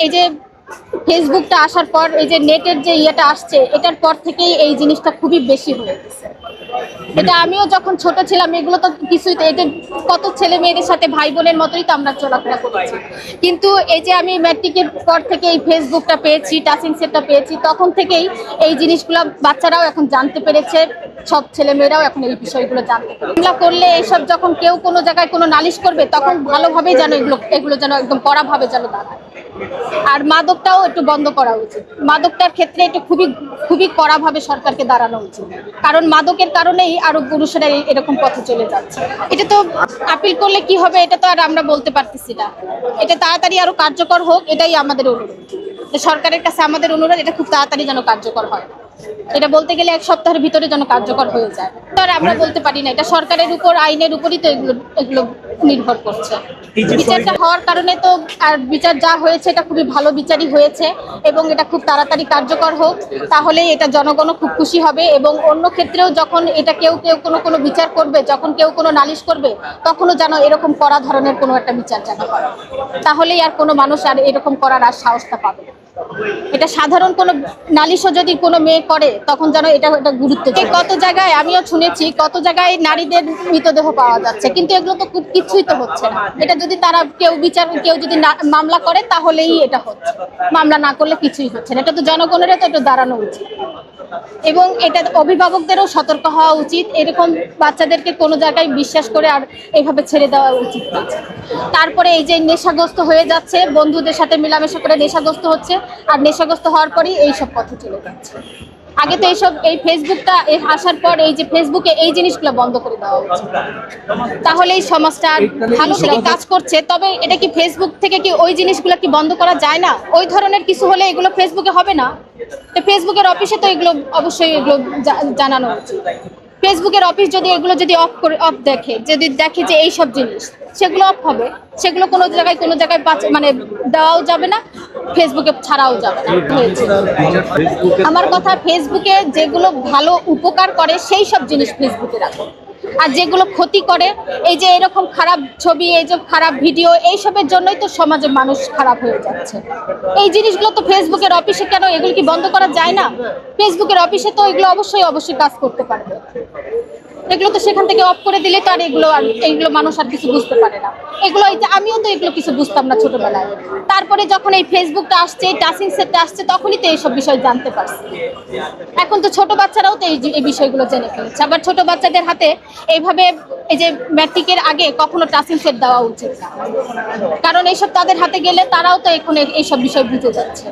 এই যে ফেসবুকটা আসার পর এই যে নেটের যে ইয়েটা আসছে এটার পর থেকেই এই জিনিসটা খুবই বেশি হয়ে গেছে। এটা আমিও যখন ছোট ছিলাম এগুলো তো কিছুই তো, এটা কত ছেলে মেয়েদের সাথে ভাই বোনের মতোই তো আমরা চলাফেরা করেছি। কিন্তু এই যে আমি ম্যাট্রিকের পর থেকে এই ফেসবুকটা পেয়েছি, টাচিং সেটটা পেয়েছি, তখন থেকেই এই জিনিসগুলো বাচ্চারাও এখন জানতে পেরেছে, সব ছেলে মেয়েরাও এখন এই বিষয়গুলো জানতে পেরেছে। মামলা করলে এইসব যখন কেউ কোনো জায়গায় কোনো নালিশ করবে তখন ভালোভাবেই যেন এগুলো যেন একদম কড়াভাবে যেন দাঁড়ায়। আর মাদকটাও একটু বন্ধ করা উচিত। মাদকটার ক্ষেত্রে একটু খুবই খুবই কড়াভাবে সরকারকে দাঁড়ানো উচিত, কারণ মাদকের কারণেই আরো পুরুষেরা এরকম পথে চলে যাচ্ছে। এটা তো আপিল করলে কি হবে এটা তো আর আমরা বলতে পারতেছি না। এটা তাড়াতাড়ি আরো কার্যকর হোক, এটাই আমাদের অনুরোধ। সরকারের কাছে আমাদের অনুরোধ, এটা খুব তাড়াতাড়ি যেন কার্যকর হয়। এটা বলতে গেলে এক সপ্তাহের ভিতরে যেন কার্যকর হয়ে যায়। তো আর আমরা বলতে পারি না, এটা সরকারের উপর, আইনের উপরই তো এগুলো এগুলো নির্ভর করছে। বিচারটা হওয়ার কারণে তো, আর বিচার যা হয়েছে এটা খুবই ভালো বিচারই হয়েছে, এবং এটা খুব তাড়াতাড়ি কার্যকর হোক, তাহলে এটা জনগণও খুব খুশি হবে। এবং অন্য ক্ষেত্রেও যখন এটা কেউ কেউ কোনো বিচার করবে, যখন কেউ কোনো নালিশ করবে, তখনও যেন এরকম কড়া ধরনের কোনো একটা বিচার যেন হয়, তাহলেই আর কোনো মানুষ আর এরকম করার আর সাহসটা পাবে না। এটা সাধারণ কোনো নালিশও যদি কোনো মেয়ে করে তখন যেন এটা একটা গুরুত্ব দেয়। কত জায়গায় আমিও শুনেছি, কত জায়গায় নারীদের মৃতদেহ পাওয়া যাচ্ছে, কিন্তু এগুলো তো কিছুই তো হচ্ছে না। এটা যদি তারা কেউ যদি মামলা করে তাহলেই এটা হচ্ছে, মামলা না করলে কিছুই হচ্ছে না। এটা তো জনগণেরও তো একটু দাঁড়ানো উচিত, এবং এটা অভিভাবকদেরও সতর্ক হওয়া উচিত। এরকম বাচ্চাদেরকে কোনো জায়গায় বিশ্বাস করে আর এইভাবে ছেড়ে দেওয়া উচিত না। তারপরে এই যে নেশাগ্রস্ত হয়ে যাচ্ছে, বন্ধুদের সাথে মেলামেশা করে নেশাগ্রস্ত হচ্ছে, আর নেশাগ্রস্ত হওয়ার পরই এইসব পথে চলে যাচ্ছে। আগে তো এই ফেসবুকটা আসার পর এই যে ফেসবুকে এই জিনিসগুলো বন্ধ করে দেওয়া উচিত, তাহলে এই সমাজটা ভালো থেকে কাজ করছে। তবে এটা কি ফেসবুক থেকে কি ওই জিনিসগুলো কি বন্ধ করা যায় না? ওই ধরনের কিছু হলে এগুলো ফেসবুকে হবে না। তো ফেসবুকের অফিসে তো এগুলো অবশ্যই এগুলো জানানো উচিত। ফেসবুকের অফিস যদি এগুলো যদি অফ দেখে, যদি দেখে যে এই সব জিনিস, সেগুলো অফ হবে। সেগুলো কোনো জায়গায় মানে দেওয়াও যাবে না, ফেসবুকে ছাড়াও যাবে না। আমার কথা, ফেসবুকে যেগুলো ভালো উপকার করে সেই সব জিনিস ফেসবুকে রাখো, আর যেগুলো ক্ষতি করে, এই যে এরকম খারাপ ছবি, এই যে খারাপ ভিডিও, এইসবের জন্যই তো সমাজের মানুষ খারাপ হয়ে যাচ্ছে। এই জিনিসগুলো তো ফেসবুকের অফিসে কেন এগুলো কি বন্ধ করা যায় না? ফেসবুকের অফিসে তো এগুলো অবশ্যই কাজ করতে পারবে। এগুলো তো সেখান থেকে অফ করে দিলে তো আর এইগুলো মানুষ আর কিছু বুঝতে পারে না। এগুলো আমিও তো এগুলো কিছু বুঝতাম না ছোটবেলায়। তারপরে যখন এই ফেসবুকটা আসছে, টাচিং সেটটা আসছে, তখনই তো এইসব বিষয় জানতে পারছি। এখন তো ছোট বাচ্চারাও তো এই বিষয়গুলো জেনে ফেলছে। আবার ছোট বাচ্চাদের হাতে এইভাবে এই যে ম্যাট্রিকের আগে কখনো টাচিং সেট দেওয়া উচিত না, কারণ এইসব তাদের হাতে গেলে তারাও তো এখন এইসব বিষয় বুঝে যাচ্ছে।